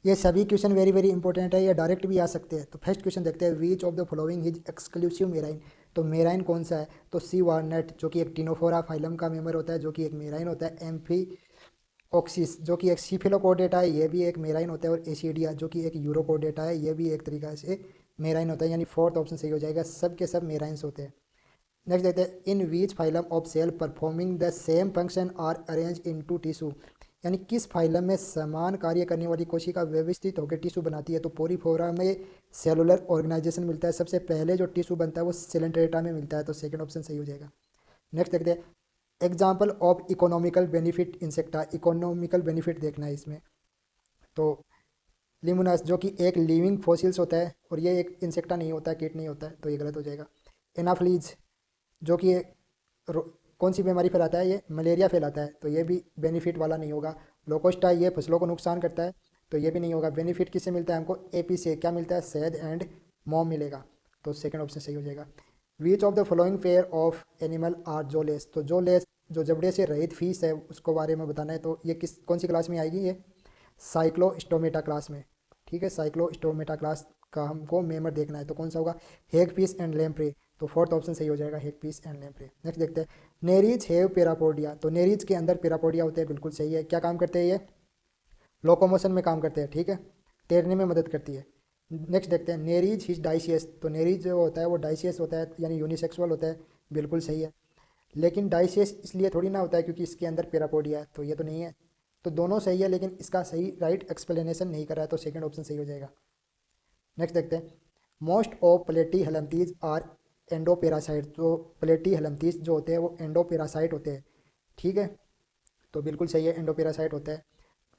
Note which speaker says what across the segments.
Speaker 1: ये सभी question very very important है, ये डायरेक्ट भी आ सकते हैं। तो फर्स्ट क्वेश्चन देखते हैं, विच of the following is exclusive marine. तो मेराइन कौन सा है? तो सी वार्नेट जो कि एक टिनोफोरा फाइलम का मेंबर होता है, जो कि एक मेराइन होता है। एम्फी ऑक्सिस जो कि एक सीफिलोकोडेटा है, ये भी एक मेराइन होता है। और एसिडिया जो कि एक यूरोकोडेटा है, ये भी एक तरीका से मेराइन होता है। यानी फोर्थ ऑप्शन सही हो जाएगा, सब के सब मेराइंस होते हैं। नेक्स्ट देखते हैं, in which phylum of cell performing the same function are arrange into tissue. यानी किस फाइलम में समान कार्य करने वाली कोशिका व्यवस्थित होकर टिश्यू बनाती है। तो पोरीफोरा में सेलुलर ऑर्गेनाइजेशन मिलता है। सबसे पहले जो टिश्यू बनता है वो सिलेंट्रेटा में मिलता है, तो सेकंड ऑप्शन सही हो जाएगा। नेक्स्ट देखते हैं, example of economical benefit insecta. Economical benefit देखना है इसमें। तो लिमुनस जो कि एक लिविंग फॉसिल्स होता है, और ये एक इंसेक्टा नहीं होता है, कीट नहीं होता है, तो ये गलत हो जाएगा। एनाफ्लीज जो कि कौन सी बीमारी फैलाता है? ये मलेरिया फैलाता है, तो ये भी बेनिफिट वाला नहीं होगा। लोकोस्टा ये फसलों को नुकसान करता है, तो ये भी नहीं होगा। बेनिफिट किससे मिलता है हमको? एपी से। क्या मिलता है? शहद एंड मोम मिलेगा, तो सेकंड ऑप्शन सही हो जाएगा। Which of the following pair of animal are jawless. तो जोलेस जो जबड़े से रहित फीस है उसको बारे में बताना है। तो ये किस कौन सी क्लास में आएगी? ये साइक्लोस्टोमेटा क्लास में। ठीक है, साइक्लोस्टोमेटा क्लास का हमको मेमर देखना है, तो कौन सा होगा? हेग पीस एंड लेम्प्रे, तो फोर्थ ऑप्शन सही हो जाएगा, Hague piece and lamprey. Next देखते हैं, नेरीज हैव पेरापोडिया। तो नेरीज के अंदर पेरापोडिया होते हैं, बिल्कुल सही है। क्या काम करते हैं ये? लोकोमोशन में काम करते हैं, ठीक है, तैरने में मदद करती है। नेक्स्ट देखते हैं, नेरीज हिज डाइसियस। तो नेरीज जो होता है वो डाइसियस होता है, यानी यूनिसेक्सुअल होता है, बिल्कुल सही है। लेकिन डाइसियस इसलिए थोड़ी ना होता है क्योंकि इसके अंदर पेरापोडिया है, तो ये तो नहीं है। तो दोनों सही है, लेकिन इसका सही राइट एक्सप्लेनेशन नहीं करा है, तो सेकंड ऑप्शन सही हो जाएगा। नेक्स्ट देखते हैं, मोस्ट ऑफ प्लेटी हेलम्थीज आर एंडोपेरासाइट। तो प्लेटी हेलम्थीज जो होते हैं वो एंडोपेरासाइट होते हैं, ठीक है, तो बिल्कुल सही है, एंडोपेरासाइट होता है।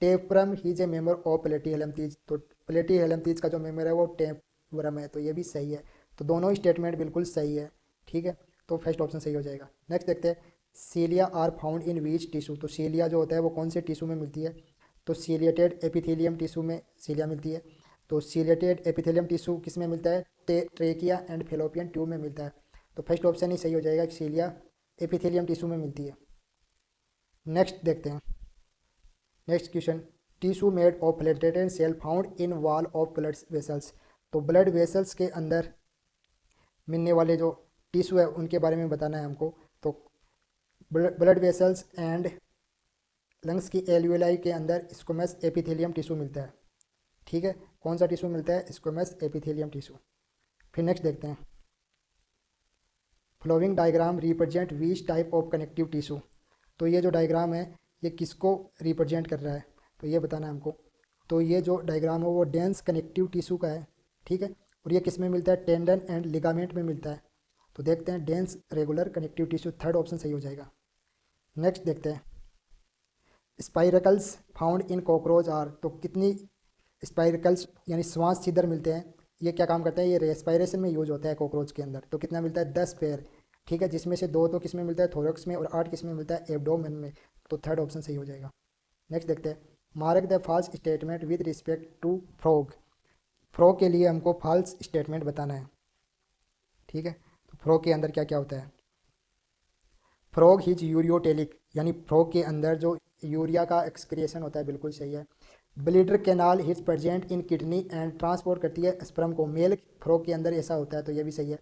Speaker 1: टेपरम हीज ए मेंबर ऑफ प्लेटी हेलम्थीज। तो प्लेटी हेलम्थीज का जो मेंबर है वो टेपरम है, तो ये भी सही है। तो दोनों ही स्टेटमेंट बिल्कुल सही है, ठीक है, तो फर्स्ट ऑप्शन सही हो जाएगा। नेक्स्ट देखते हैं, cilia are found in which tissue. तो सीलिया जो होता है वो कौन से टिश्यू में मिलती है? तो सीलिएटेड एपिथेलियम टिश्यू में सीलिया मिलती है। तो सीलिएटेड एपिथेलियम टिश्यू किस में मिलता है? ट्रेकिया एंड फेलोपियन ट्यूब में मिलता है, तो फर्स्ट ऑप्शन ही सही हो जाएगा, सीलिया एपिथेलियम टिश्यू में मिलती है। नेक्स्ट देखते हैं, next question, tissue made of plated cell found in wall of blood vessels. तो ब्लड वेसल्स के अंदर मिलने वाले जो टिश्यू है उनके बारे में बताना है हमको। तो ब्लड वेसल्स एंड लंग्स की एल्वियोलाई के अंदर स्क्वैमस एपिथेलियम टिश्यू मिलता है, ठीक है, कौन सा टिश्यू मिलता है? Squamous epithelium tissue. फिर नेक्स्ट देखते हैं, following diagram represent which type of connective tissue. तो ये जो डायग्राम है ये किसको रिप्रेजेंट कर रहा है? तो ये बताना है हमको। तो ये जो डायग्राम है वो डेंस कनेक्टिव टिश्यू का है, ठीक है, और ये किस में मिलता है? टेंडन एंड लिगामेंट में मिलता है। तो देखते हैं, dense regular connective tissue, third option सही हो जाएगा। नेक्स्ट देखते हैं, स्पाइरकल्स फाउंड इन कॉकरोच आर। तो कितनी स्पाइरकल्स यानी श्वास छिद्र मिलते हैं? ये क्या काम करता है? ये रेस्पायरेशन में यूज होता है कॉकरोच के अंदर। तो कितना मिलता है? 10 पेयर, ठीक है, जिसमें से 2 तो किस में मिलता है? थोरक्स में, और 8 किस में मिलता है? एब्डोमेन में, तो थर्ड ऑप्शन सही हो जाएगा। नेक्स्ट देखते हैं, mark the false statement with respect to frog. Frog के लिए हमको फॉल्स स्टेटमेंट बताना है, ठीक है, तो फ्रॉग के अंदर क्या क्या होता है? फ्रॉग हिज यूरियोटेलिक, यानी फ्रॉग के अंदर जो यूरिया का एक्सक्रिएशन होता है, बिल्कुल सही है। Bleeder canal his present in kidney and transport करती है स्पर्म को, मेल फ्रॉग के अंदर ऐसा होता है, तो ये भी सही है।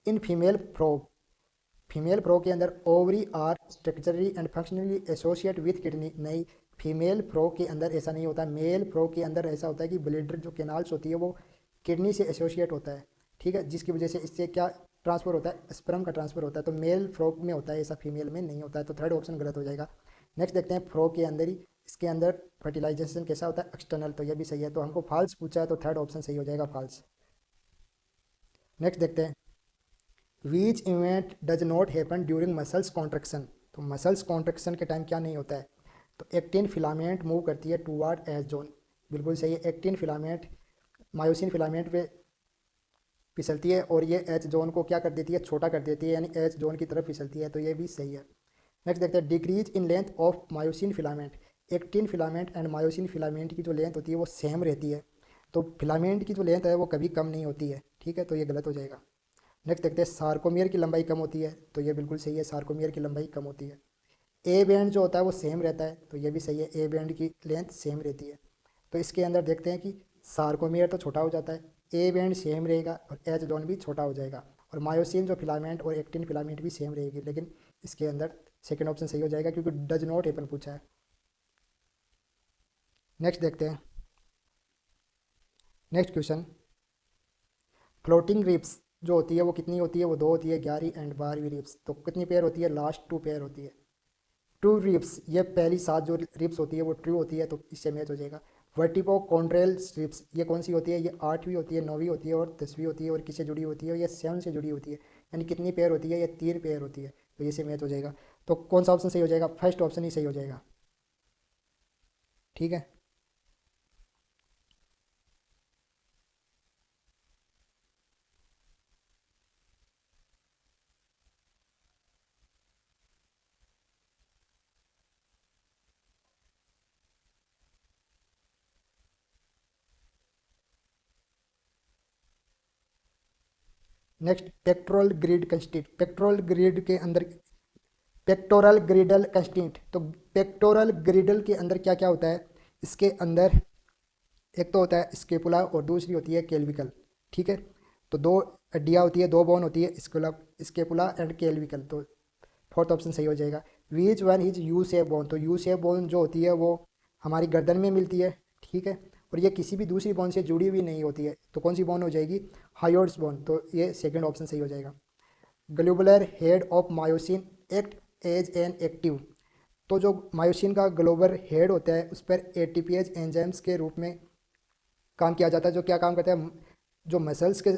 Speaker 1: इन फीमेल फ्रॉग के अंदर ovary are structurally and functionally associate with kidney. नहीं, फीमेल फ्रॉग के अंदर ऐसा नहीं होता, मेल फ्रॉग के अंदर ऐसा होता है कि ब्लीडर जो कैनाल्स होती है वो किडनी से एसोसिएट होता है, ठीक है, जिसकी वजह से इससे क्या ट्रांसफर होता है? स्पर्म का ट्रांसफर होता है, तो मेल फ्रॉग में होता है ऐसा, फीमेल में नहीं होता है, तो थर्ड ऑप्शन गलत हो जाएगा। नेक्स्ट देखते हैं, फ्रॉग के अंदर ही इसके अंदर फर्टिलाइजेशन कैसा होता है? एक्सटर्नल, तो ये भी सही है, तो हमको फॉल्स पूछा है, तो थर्ड ऑप्शन सही हो जाएगा, फॉल्स। नेक्स्ट देखते हैं, which event does not happen during muscles contraction. तो मसल्स कॉन्ट्रैक्शन के टाइम क्या नहीं होता है? तो एक्टिन फिलामेंट मूव करती है टूवर्ड एच जोन, बिल्कुल सही है। एक्टिन फिलामेंट मायोसिन फिलामेंट पे फिसलती है, और ये एच जोन को क्या कर देती है? छोटा कर देती है, यानी एच जोन की तरफ फिसलती है, तो ये भी सही है। नेक्स्ट देखते हैं, decrease in length of myosin filament. Actin filament and myosin filament की जो लेंथ होती है वो सेम रहती है, तो फिलामेंट की जो लेंथ है वो कभी कम नहीं होती है, ठीक है, तो ये गलत हो जाएगा। नेक्स्ट देखते हैं, सार्कोमियर की लंबाई कम होती है, तो ये बिल्कुल सही है, सार्कोमियर की लंबाई कम होती है। ए बैंड जो होता है वो सेम रहता है, तो ये भी सही है, ए बैंड की लेंथ सेम रहती है। तो इसके अंदर देखते हैं कि सार्कोमेयर तो छोटा हो जाता है, ए बैंड सेम रहेगा और एच जोन भी छोटा हो जाएगा, और मायोसिन जो फिलामेंट और एक्टिन फिलामेंट भी सेम रहेगी, लेकिन इसके अंदर सेकेंड ऑप्शन सही हो जाएगा क्योंकि डज नॉट हैपन पूछा है। नेक्स्ट देखते हैं। नेक्स्ट क्वेश्चन, फ्लोटिंग रिप्स जो होती है वो कितनी होती है, वो दो होती है, 11वीं एंड 12वीं रिप्स। तो कितनी पेयर होती है, लास्ट 2 पेयर होती है। ट्रू रिप्स, ये पहली 7 जो रिप्स होती है वो ट्रू होती है, तो इससे मैच हो जाएगा। वर्टिब्रो कॉन्ड्रेल रिप्स ये कौन सी होती है, ये 8वीं होती है, 9वीं होती है और 10वीं होती है, और किससे जुड़ी होती है, ये 7 से जुड़ी होती है। यानी कितनी पेयर होती है, ये 3 पेयर होती है, तो ये से मैच हो जाएगा। तो कौन सा ऑप्शन सही हो जाएगा, फर्स्ट ऑप्शन ही सही हो जाएगा। ठीक है। Next, pectoral girdle constitute, pectoral girdle के अंदर, पेक्टोरल ग्रिडल कंस्टिट, तो पेक्टोरल ग्रिडल के अंदर क्या क्या होता है, इसके अंदर एक तो होता है स्केपुला और दूसरी होती है केल्विकल। ठीक है। तो दो हड्डियाँ होती है, दो बोन होती है, स्केपुला एंड केल्विकल, तो फोर्थ ऑप्शन सही हो जाएगा। Which one is U shape bone, तो यू शेप बोन जो होती है वो हमारी गर्दन में मिलती है। ठीक है। और ये किसी भी दूसरी बोन से जुड़ी हुई नहीं होती है, तो कौन सी बोन हो जाएगी, हायोड्स बोन, तो ये सेकंड ऑप्शन सही हो जाएगा। Globular head of myosin act as an active, तो जो मायोसिन का ग्लोबल हेड होता है उस पर एटीपीएज एंजाइम्स के रूप में काम किया जाता है, जो क्या काम करता है, जो मसल्स के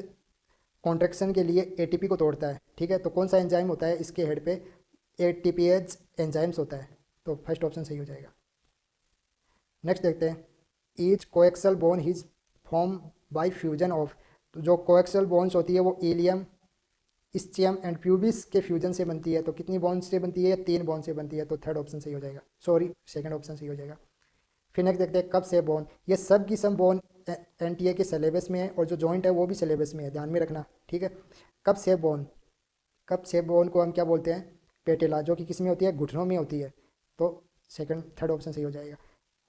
Speaker 1: कॉन्ट्रेक्शन के लिए एटीपी को तोड़ता है। ठीक है। तो कौन सा एंजाइम होता है इसके हेड पे, एटीपीएज एंजाइम्स होता है, तो फर्स्ट ऑप्शन सही हो जाएगा। नेक्स्ट देखते हैं, each coaxial bone his form by fusion of, तो जो कोएक्सल बोन्स होती है वो इलियम, स्चियम एंड प्यूबिस के फ्यूजन से बनती है, तो कितनी बॉन्ड से बनती है, 3 बॉन्ड से बनती है, तो थर्ड ऑप्शन सही हो जाएगा, सॉरी सेकंड ऑप्शन सही हो जाएगा। फिर नेक्स्ट देखते हैं, कब से बोन, ये सब की सब बोन एनटीए के सिलेबस में है, और जो जॉइंट है वो भी सिलेबस में है, ध्यान में रखना। ठीक है। कब से बोन, कब से बोन को हम क्या बोलते हैं, पेटेला, जो कि किस में होती है, घुटनों में होती है, तो सेकंड थर्ड ऑप्शन सही हो जाएगा।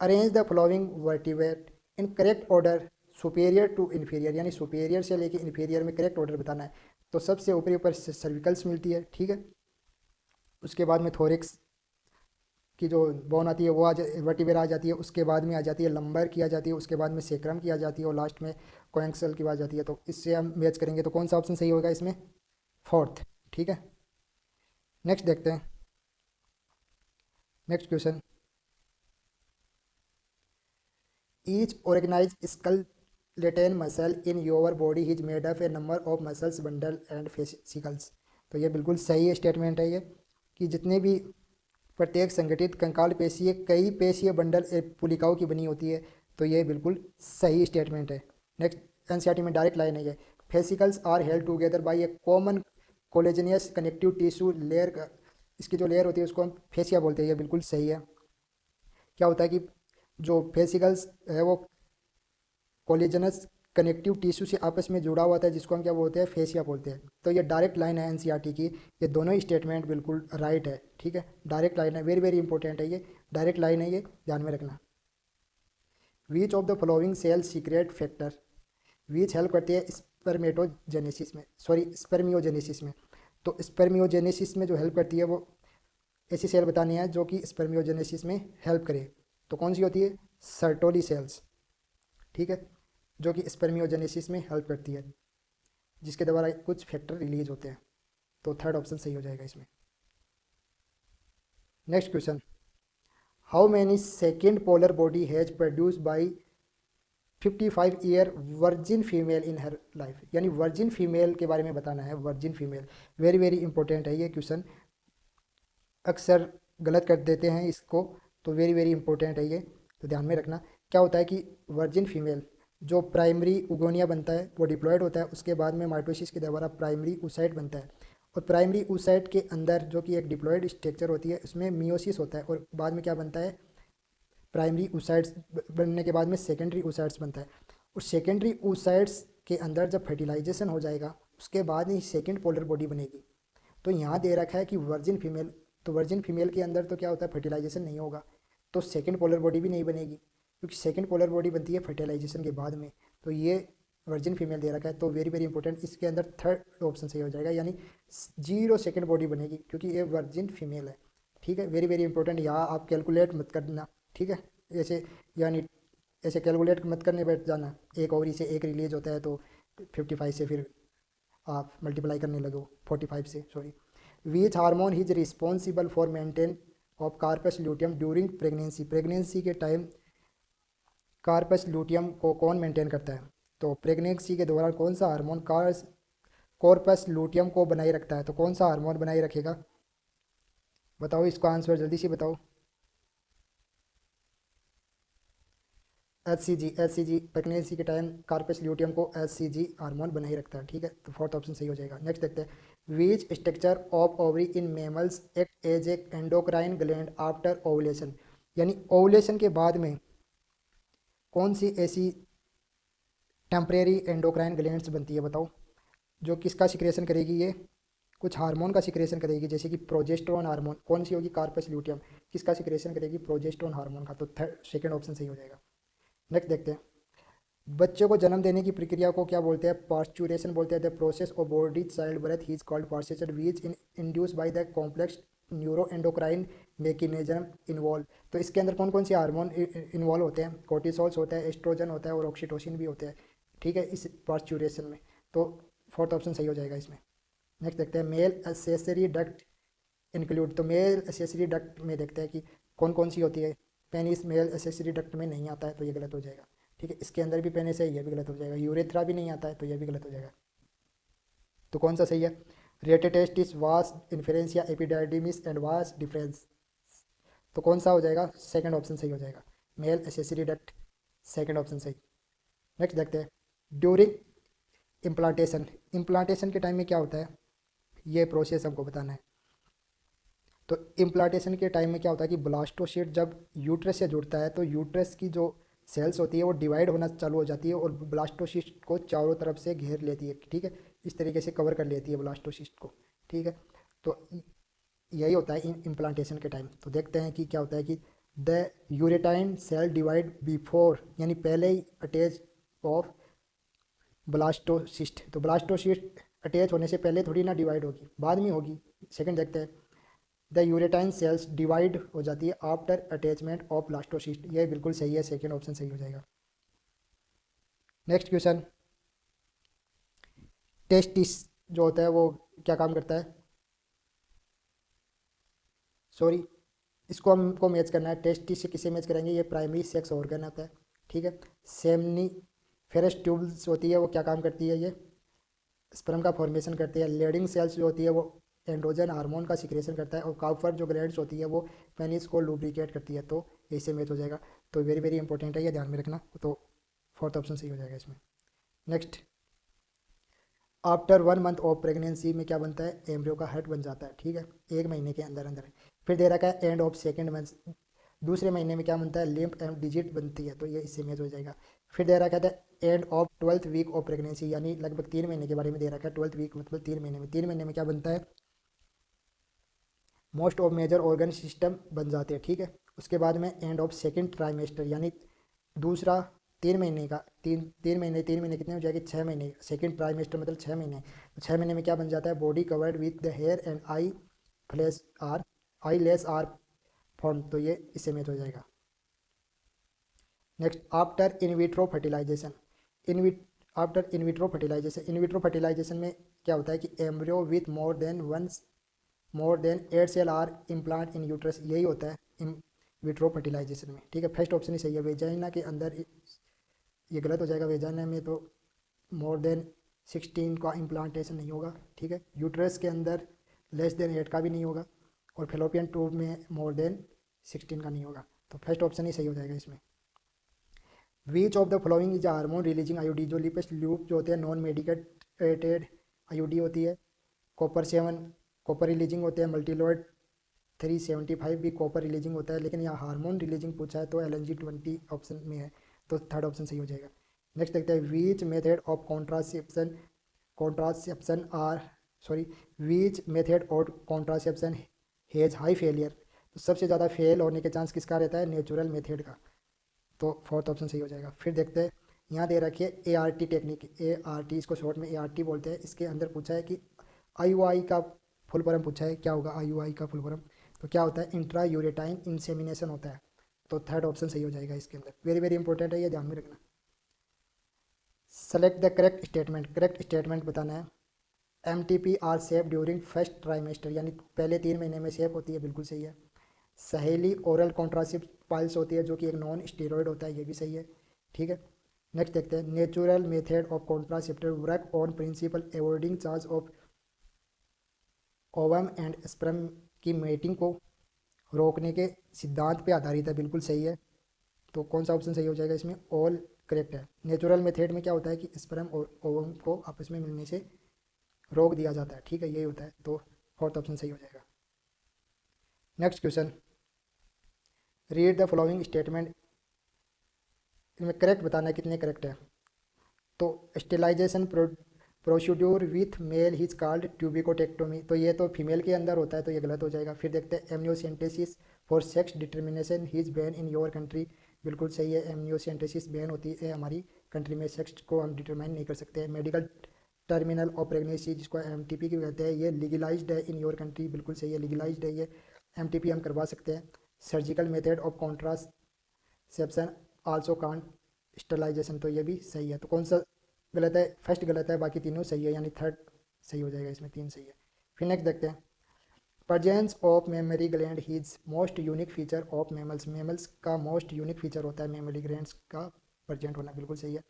Speaker 1: Arrange the following vertebrate in correct order superior to inferior, यानी सुपेरियर से लेके इन्फीरियर में करेक्ट ऑर्डर बताना है। तो सबसे ऊपरी ऊपर सर्विकल्स मिलती है। ठीक है। उसके बाद में थोरिक्स की जो बोन आती है वो वर्टिब्रा आ जाती है, उसके बाद में आ जाती है लंबर की आ जाती है, उसके बाद में सेक्रम की आ जाती है, और लास्ट में कोएक्सल की आ जाती है। तो इससे हम मैच करेंगे, तो कौन सा ऑप्शन सही होगा इसमें, फोर्थ। ठीक है। नेक्स्ट देखते हैं। Next question, each organize skeleton muscle in your body is made up a number of muscles bundle and fascicles, तो ये बिल्कुल सही स्टेटमेंट है ये, कि जितने भी प्रत्येक संगठित कंकाल पेशीय कई पेशीय बंडल पुलिकाओं की बनी होती है, तो ये बिल्कुल सही स्टेटमेंट है। नेक्स्ट, एनसीईआरटी में डायरेक्ट लाइन है ये, fascicles are held together by a common collagenous connective tissue layer, इसकी जो लेयर होती है उसको हम फेसिया बोलते हैं, ये बिल्कुल सही है। क्या होता है कि जो फेसिकल्स है वो कोलेजनस कनेक्टिव टिश्यू से आपस में जुड़ा हुआ था, जिसको हम क्या बोलते हैं, फेसिया बोलते हैं। तो ये डायरेक्ट लाइन है एनसीईआरटी की, ये दोनों ही स्टेटमेंट बिल्कुल राइट है। ठीक है। डायरेक्ट लाइन है, वेरी वेरी इंपॉर्टेंट है ये, डायरेक्ट लाइन है ये, ध्यान में रखना। Which of the following cell secrete factor which help करती है स्पर्मेटोजेनेसिस में, सॉरी स्पर्मियोजेनेसिस में, तो स्पर्मियोजेनेसिस में जो हेल्प करती है वो ऐसी सेल बतानी है जो कि स्पर्मियोजेनेसिस में हेल्प करे, तो कौन सी होती है, सर्टोली सेल्स। ठीक है। जो कि स्पर्मियोजेनेसिस में हेल्प करती है, जिसके द्वारा कुछ फैक्टर रिलीज होते हैं, तो थर्ड ऑप्शन सही हो जाएगा इसमें। Next question, how many second polar body has produce by 55 year virgin female in her life, यानी वर्जिन फीमेल के बारे में बताना है, virgin female, very very important है ये क्वेश्चन, अक्सर गलत कर देते हैं इसको, तो वेरी वेरी इंपॉर्टेंट है ये, तो ध्यान में रखना। क्या होता है कि वर्जिन फीमेल जो प्राइमरी उगोनिया बनता है वो डिप्लॉयड होता है, उसके बाद में माइटोसिस के द्वारा प्राइमरी oocyte बनता है, और प्राइमरी oocyte के अंदर जो कि एक डिप्लॉयड स्ट्रक्चर होती है उसमें मियोसिस होता है, और बाद में क्या बनता है, प्राइमरी oocytes बनने के बाद में सेकेंडरी oocytes बनता है, और सेकेंडरी oocytes के अंदर जब फर्टिलाइजेशन हो जाएगा उसके बाद ही सेकेंड पोलर बॉडी बनेगी। तो यहाँ दे रखा है कि वर्जिन फीमेल, तो वर्जिन फीमेल के अंदर तो क्या होता है, फर्टिलाइजेशन नहीं होगा, तो सेकेंड पोलर बॉडी भी नहीं बनेगी। क्योंकि सेकंड पोलर बॉडी बनती है फर्टिलाइजेशन के बाद में। तो ये वर्जिन फीमेल दे रखा है, तो वेरी वेरी इंपॉर्टेंट, इसके अंदर थर्ड ऑप्शन सही हो जाएगा, यानी 0 सेकंड बॉडी बनेगी क्योंकि ये वर्जिन फीमेल है। ठीक है, वेरी वेरी इंपॉर्टेंट, यहाँ आप कैलकुलेट मत करना। ठीक है, ऐसे यानी ऐसे कैलकुलेट मत करने बैठ जाना, एक ओवरी से एक रिलीज होता है तो 55 से फिर आप मल्टीप्लाई करने लगो 45 से, sorry. Which hormone is responsible for maintain of corpus luteum during pregnancy, pregnancy के टाइम कार्पस ल्यूटियम को कौन मेंटेन करता है? तो प्रेगनेंसी के दौरान कौन सा हार्मोन कॉर्पस ल्यूटियम को बनाए रखता है? तो कौन सा हार्मोन बनाए रखेगा? बताओ इसका आंसर, जल्दी से बताओ। एच सी जी प्रेगनेंसी के टाइम कार्पस ल्यूटियम को HCG हार्मोन बनाए रखता है। ठीक है, तो फोर्थ ऑप्शन सही हो जाएगा। नेक्स्ट देखते हैं, which structure of ovary in mammals act as a endocrine gland after ovulation, यानी ओवुलेशन के बाद में कौन सी ऐसी टेम्परेरी एंडोक्राइन ग्लैंड्स बनती है? बताओ, जो किसका सिक्रेशन करेगी? ये कुछ हार्मोन का सिक्रेशन करेगी, जैसे कि प्रोजेस्टेरोन हार्मोन। कौन सी होगी? कार्पस ल्यूटियम किसका सिक्रेशन करेगी? प्रोजेस्टेरोन हार्मोन का। तो थर्ड सेकंड ऑप्शन सही हो जाएगा। नेक्स्ट देखते हैं, बच्चे को जन्म देने की प्रक्रिया को क्या बोलते हैं? पार्चुरेशन बोलते हैं। The process of body child birth is called parturition which in induce by the complex neuro endocrine mechanism involve. तो इसके अंदर कौन कौन से हार्मोन इन्वॉल्व होते हैं? कोर्टिसोल्स होता है, एस्ट्रोजन होता है और ऑक्सीटोसिन भी होते हैं। ठीक है, इस पार्चुरेशन में। तो फोर्थ ऑप्शन सही हो जाएगा इसमें। नेक्स्ट देखते हैं, मेल एसेसरी डक्ट इंक्लूड। तो मेल एसेसरी डक्ट में देखते हैं कि कौन कौन सी होती है। पेनिस मेल एसेसरी डक्ट में नहीं आता है, तो ये गलत हो जाएगा। ठीक है, इसके अंदर भी पेनिस है, ये भी गलत हो जाएगा। यूरेथ्रा भी नहीं आता है, तो ये भी गलत हो जाएगा। तो कौन सा सही है? रेटेटेस्टिस वास इन्फेरेंस या एपिडाइडिमिस एंड वास डिफरेंस। तो कौन सा हो जाएगा? सेकंड ऑप्शन सही हो जाएगा, male accessory duct, second option सही। नेक्स्ट देखते हैं, ड्यूरिंग इम्प्लांटेशन, इम्प्लांटेशन के टाइम में क्या होता है? ये प्रोसेस हमको बताना है। तो इम्प्लांटेशन के टाइम में क्या होता है कि ब्लास्टोसिस्ट जब यूट्रस से जुड़ता है तो यूट्रस की जो सेल्स होती है वो डिवाइड होना चालू हो जाती है और ब्लास्टोसिस्ट को चारों तरफ से घेर लेती है। ठीक है, इस तरीके से कवर कर लेती है ब्लास्टोसिस्ट को। ठीक है, तो यही होता है इम्प्लांटेशन के टाइम। तो देखते हैं कि क्या होता है कि द यूरेटाइन सेल डिवाइड बिफोर, यानी पहले ही अटैच ऑफ ब्लास्टोसिस्ट। तो ब्लास्टोसिस्ट अटैच होने से पहले थोड़ी ना डिवाइड होगी, बाद में होगी। सेकंड देखते हैं, द यूरेटाइन सेल्स डिवाइड हो जाती है आफ्टर अटैचमेंट ऑफ ब्लास्टोसिस्ट। ये बिल्कुल सही है, सेकंड ऑप्शन सही हो जाएगा। नेक्स्ट क्वेश्चन, टेस्टिस जो होता है वो क्या काम करता है? सॉरी, इसको हमको मैच करना है। टेस्टिस से किसे मैच करेंगे? ये प्राइमरी सेक्स ऑर्गन होता है। ठीक है, सेमनी फेरस ट्यूब्स होती है, वो क्या काम करती है? ये स्पर्म का फॉर्मेशन करती है। लेडिंग सेल्स जो होती है वो एंड्रोजन हार्मोन का सिक्रेशन करता है। और काउफर जो ग्लैंड्स होती है वो पेनिस को लुब्रिकेट करती है। तो ऐसे मैच हो जाएगा। तो वेरी वेरी इंपॉर्टेंट है, ये ध्यान में रखना। तो फोर्थ ऑप्शन सही हो जाएगा इसमें। Next, after 1 month of pregnancy में क्या बनता है? एम्ब्रियो का हेड बन जाता है। ठीक है, 1 महीने के अंदर अंदर। फिर दे रखा है एंड ऑफ सेकेंड मंथ, दूसरे महीने में क्या बनता है? लिम्फ एंड डिजिट बनती है। तो ये इससे मैच हो जाएगा। फिर दे रखा था end of 12th week of pregnancy, यानी लगभग 3 महीने के बारे में दे रखा है। 12th वीक मतलब 3 महीने में, 3 महीने में क्या बनता है? Most of major organ system बन जाते हैं। ठीक है, उसके बाद में एंड ऑफ सेकेंड ट्राइमेस्टर, यानी दूसरा 3 महीने का, तीन महीने कितने हो जाएंगे? 6 महीने। सेकेंड ट्राइमेस्टर मतलब 6 महीने। तो 6 महीने में क्या बन जाता है? Body covered with the hair and flash are eyelash are form. तो ये इससे मैच हो जाएगा। Next, after in vitro fertilization, after in vitro fertilization, in vitro fertilization में क्या होता है कि embryo with more than 8 cell are implant in uterus, यही होता है इन विट्रो फर्टिलाइजेशन में। ठीक है, फर्स्ट ऑप्शन ही सही है। वेजाइना के अंदर ये गलत हो जाएगा, वेजाइना में तो मोर देन 16 का इम्प्लांटेशन नहीं होगा। ठीक है, यूट्रस के अंदर लेस देन 8 का भी नहीं होगा, और फेलोपियन ट्यूब में मोर देन 16 का नहीं होगा। तो फर्स्ट ऑप्शन ही सही हो जाएगा इसमें। विच of the following is hormone releasing IUD, जो लिपस लूप जो होते हैं नॉन मेडिकेटेड आईयूडी होती है। कॉपर 7 कॉपर रिलीजिंग होते हैं। मल्टीलॉइड 375 भी कॉपर रिलीजिंग होता है। लेकिन यहाँ हार्मोन रिलीजिंग पूछा है तो LNG20 ऑप्शन में है, तो थर्ड ऑप्शन सही हो जाएगा। नेक्स्ट देखते हैं, which method of contraception are sorry which method और कॉन्ट्रासेप्शन हैज़ हाई फेलियर। तो सबसे ज़्यादा फेल होने के चांस किसका रहता है? नेचुरल मेथड का। तो फोर्थ ऑप्शन सही हो जाएगा। फिर देखते हैं, यहाँ दे रखी है ART टेक्निक, ART इसको शॉर्ट में ART बोलते हैं। इसके अंदर पूछा है कि IUI का फुल फॉर्म पूछा है, क्या होगा IUI का फुल फॉर्म? तो क्या होता है, इंट्रा यूरेटाइन इंसेमिनेशन होता है। तो थर्ड ऑप्शन सही हो जाएगा इसके अंदर। वेरी वेरी इंपॉर्टेंट है, ये ध्यान में रखना। Select the correct statement, correct statement बताना है। MTP are safe during first trimester, यानी पहले 3 महीने में सेफ होती है, बिल्कुल सही है। सहेली ओरल कॉन्ट्रासिव पाइल्स होती है जो कि एक नॉन स्टेरॉयड होता है, ये भी सही है। ठीक है, नेक्स्ट देखते हैं, natural method of contraceptive work on principle avoiding chance of ovum and sperm की मेटिंग को रोकने के सिद्धांत पे आधारित है, बिल्कुल सही है। तो कौन सा ऑप्शन सही हो जाएगा इसमें? ऑल करेक्ट है। नेचुरल मेथड में क्या होता है कि स्पर्म और ओवम को आपस में मिलने से रोक दिया जाता है, ठीक है, यही होता है। तो फोर्थ ऑप्शन सही हो जाएगा। Next question, read the following statement, इनमें करेक्ट बताना है कितने करेक्ट है। तो sterilization procedure with male is called tubectomy, तो ये तो फीमेल के अंदर होता है, तो ये गलत हो जाएगा। फिर देखते हैं, amniocentesis for sex determination his ban in your country, बिल्कुल सही है। एमनियोसेंटेसिस बैन होती है हमारी कंट्री में, सेक्स को हम डिटरमाइन नहीं कर सकते। मेडिकल टर्मिनल ऑफ प्रेगनेंसी जिसको MTP की कहते हैं, ये लीगलाइज्ड है इन योर कंट्री, बिल्कुल सही है, लीगलाइज्ड है ये, MTP हम करवा सकते हैं। Surgical method of contraception also called sterilization, तो ये भी सही है। तो कौन सा गलत है? फर्स्ट गलत है, बाकी तीनों सही है, यानी थर्ड सही हो जाएगा, इसमें 3 सही है। फिर नेक्स्ट देखते हैं, presence of mammary gland his most unique feature of mammals, mammals का मोस्ट यूनिक फीचर होता है मेमरी ग्लैंड्स का प्रजेंट होना, बिल्कुल सही है।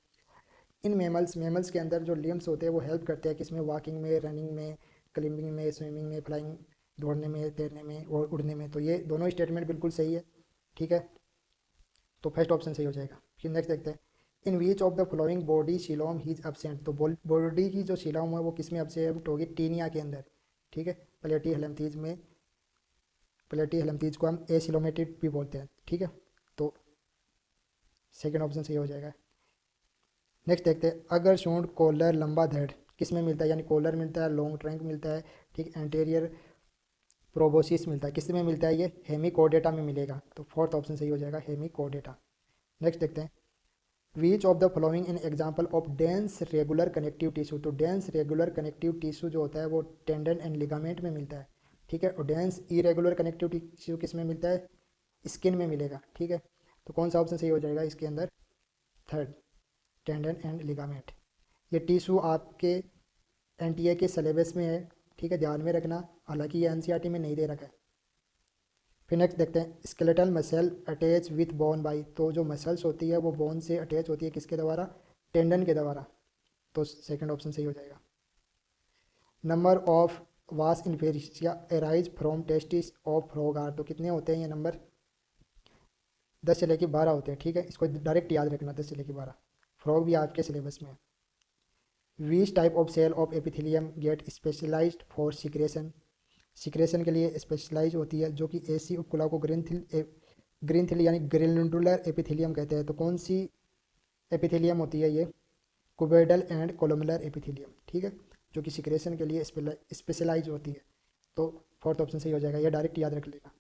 Speaker 1: इन मेमल्स, मेमल्स के अंदर जो लिम्स होते हैं वो हेल्प करते हैं किसमें? वॉकिंग में, रनिंग में, क्लाइंबिंग में, स्विमिंग में, फ्लाइंग दौड़ने में, तैरने में और उड़ने में। तो ये दोनों स्टेटमेंट बिल्कुल सही है, ठीक है, तो फर्स्ट ऑप्शन सही हो जाएगा। फिर नेक्स्ट देखते हैं, in which of the following body coelom is absent, तो बॉडी की जो शिलोम है वो किस में एब्सेंट होगी? टीनिया के अंदर, ठीक है, प्लेटी हेलम्थीज में, प्लेटी हेलम्थीज को हम एसिलोमेटेड भी बोलते हैं, ठीक है, तो सेकेंड ऑप्शन सही हो जाएगा। नेक्स्ट देखते हैं, अगर शूंड कॉलर लंबा धड़ किस में मिलता है? यानी कॉलर मिलता है, लॉन्ग ट्रंक मिलता है, ठीक, एंटेरियर प्रोबोसिस मिलता है, किस में मिलता है? ये हेमिकोडेटा में मिलेगा, तो फोर्थ ऑप्शन सही हो जाएगा, हेमिकोडेटा। नेक्स्ट देखते हैं, विच of the following in example of dense regular connective tissue, तो डेंस रेगुलर कनेक्टिव टिश्यू जो होता है वो टेंडन एंड लिगामेंट में मिलता है, ठीक है, और डेंस इरेगुलर कनेक्टिव टिश्यू किस में मिलता है? स्किन में मिलेगा, ठीक है, तो कौन सा ऑप्शन सही हो जाएगा इसके अंदर? Third, tendon and ligament. ये टिश्यू आपके NTA के सिलेबस में है, ठीक है, ध्यान में रखना, हालांकि ये NCERT में नहीं दे रखा है। फिर नेक्स्ट देखते हैं, skeletal muscle attach with bone by, तो जो मसल्स होती है वो बोन से अटैच होती है किसके द्वारा? टेंडन के द्वारा, तो सेकंड ऑप्शन सही हो जाएगा। नंबर ऑफ वास इन्फेरिशिया arise from testis of frog are, तो कितने होते हैं ये नंबर? 10 से लेकर 12 होते हैं, ठीक है, इसको डायरेक्ट याद रखना, 10 से लेकर 12। फ्रॉग भी आपके सिलेबस में है। Which type of cell of epithelium get specialized for secretion, secretion के लिए स्पेशलाइज होती है, जो कि ऐसी उपकुला को ग्रीनथिल यानी ग्रेनुलर एपिथेलियम कहते हैं। तो कौन सी एपिथेलियम होती है ये? कुबेडल एंड कोलोमुलर एपिथेलियम, ठीक है, जो कि सिक्रेशन के लिए स्पेशलाइज होती है। तो फोर्थ ऑप्शन सही हो जाएगा, ये डायरेक्ट याद रख लेना।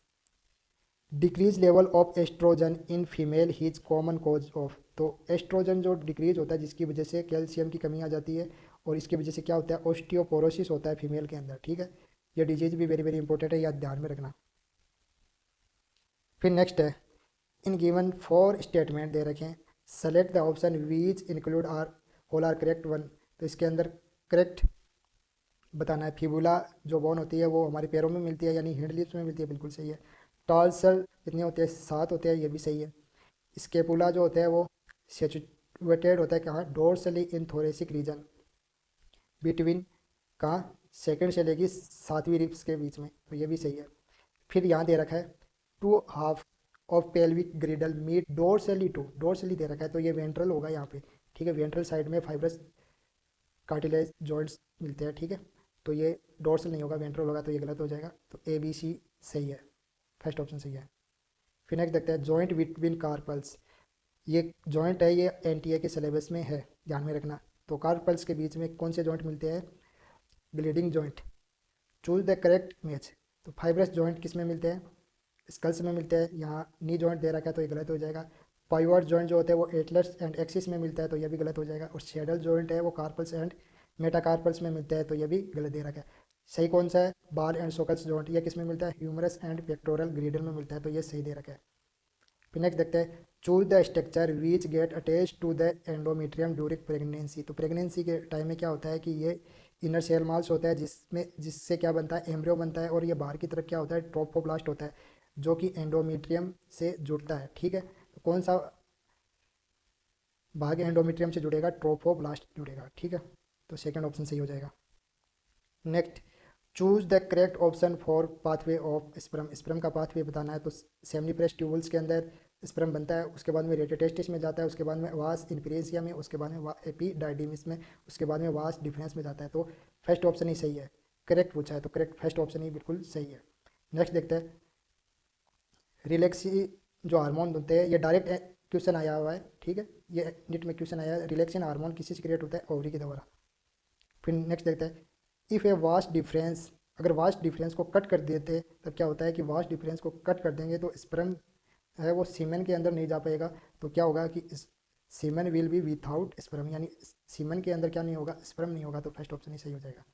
Speaker 1: Decrease level of oestrogen in female his common cause of, तो एस्ट्रोजन जो डिक्रीज होता है जिसकी वजह से कैल्शियम की कमी आ जाती है, और इसकी वजह से क्या होता है? ऑस्टियोपोरोसिस होता है फीमेल के अंदर, ठीक है, ये डिजीज भी वेरी वेरी इंपॉर्टेंट है, याद ध्यान में रखना। फिर नेक्स्ट है, इन गिवन 4 स्टेटमेंट दे रखे हैं, select the option which include are whole are correct one, तो इसके अंदर करेक्ट बताना है। फिबुला जो बोन होती है वो हमारे पैरों में मिलती है, यानी हिंड लिप्स में मिलती है, बिल्कुल सही है। टॉर्सल कितने होते हैं? 7 होते हैं, ये भी सही है। स्केपुला जो होता है वो सिचुएटेड होता है कहाँ? डोर्सली इन थोरेसिक रीजन बिटवीन, कहाँ? सेकंड से लेकर 7वीं रिब्स के बीच में, तो ये भी सही है। फिर यहाँ दे रखा है, two half of pelvic girdle meet dorsally to, dorsally दे रखा है, तो ये वेंट्रल होगा यहाँ पे, ठीक है, वेंट्रल साइड में फाइब्रस कार्टिलेज जॉइंट्स मिलते हैं, ठीक है, तो ये डोर्सल नहीं होगा, वेंट्रल होगा, तो ये गलत हो जाएगा। तो ABC सही है, फर्स्ट ऑप्शन सही है। फिर नेक्स्ट देखते हैं, जॉइंट बिटवीन कार्पल्स, ये जॉइंट है, ये NTA के सिलेबस में है, ध्यान में रखना। तो कार्पल्स के बीच में कौन से जॉइंट मिलते हैं? ग्लीडिंग joint. Choose the correct match, तो फाइब्रस जॉइंट किस में मिलते हैं? स्कल्स में मिलते हैं, यहाँ नी जॉइंट दे रखा है तो ये गलत हो जाएगा। पाइवट जॉइंट जो होते हैं वो एटलस एंड एक्सिस में मिलता है, तो ये भी गलत हो जाएगा। और शेडल जॉइंट है वो कार्पल्स एंड मेटाकार्पल्स में मिलता है, तो ये भी गलत दे रखा है। सही कौन सा है? बार एंड सोकस जॉइंट, ये किस में मिलता है? ह्यूमरस एंड पेक्टोरल ग्रीडल में मिलता है, तो ये सही दे रखा है। फिर नेक्स्ट देखते हैं, choose the structure which get attach to the endometrium during pregnancy. तो प्रेगनेंसी के टाइम में क्या होता है कि ये इनर सेल मास होता है जिससे क्या बनता है? एम्ब्रियो बनता है, और ये बाहर की तरफ क्या होता है? ट्रोफोब्लास्ट होता है जो कि एंडोमेट्रियम से जुड़ता है। ठीक है, तो कौन सा भाग एंडोमेट्रियम से जुड़ेगा? ट्रोफोब्लास्ट जुड़ेगा। ठीक है, तो सेकंड ऑप्शन सही हो जाएगा। Next, choose the correct option for pathway of sperm. Sperm का पाथवे बताना है, तो सेमनीप्रेस ट्यूबल्स के अंदर स्पर्म बनता है, उसके बाद में रेटिटेस्टिस में जाता है, उसके बाद में वास इन्फ्रेसिया में, उसके बाद में एपीडाइडिमिस में, उसके बाद में वास डिफरेंस में जाता है। तो फर्स्ट ऑप्शन ही सही है, करेक्ट पूछा है तो करेक्ट फर्स्ट ऑप्शन ही बिल्कुल सही है। नेक्स्ट देखते हैं, रिलैक्सी जो हार्मोन होते हैं, ये डायरेक्ट क्वेश्चन आया हुआ है। ठीक है, ये नीट में क्वेश्चन आया है, रिलैक्सिन हार्मोन किसी से क्रिएट होता है? ओवरी के द्वारा। फिर नेक्स्ट देखते हैं, इफ़ ए वास्ट डिफरेंस, अगर वास्ट डिफरेंस को कट कर देते तब क्या होता है कि वास्ट डिफरेंस को कट कर देंगे तो स्पर्म है वो सीमेन के अंदर नहीं जा पाएगा। तो क्या होगा कि सीमेन विल बी विथआउट स्पर्म, यानी सीमेन के अंदर क्या नहीं होगा? स्पर्म नहीं होगा, तो फर्स्ट ऑप्शन ही सही हो जाएगा।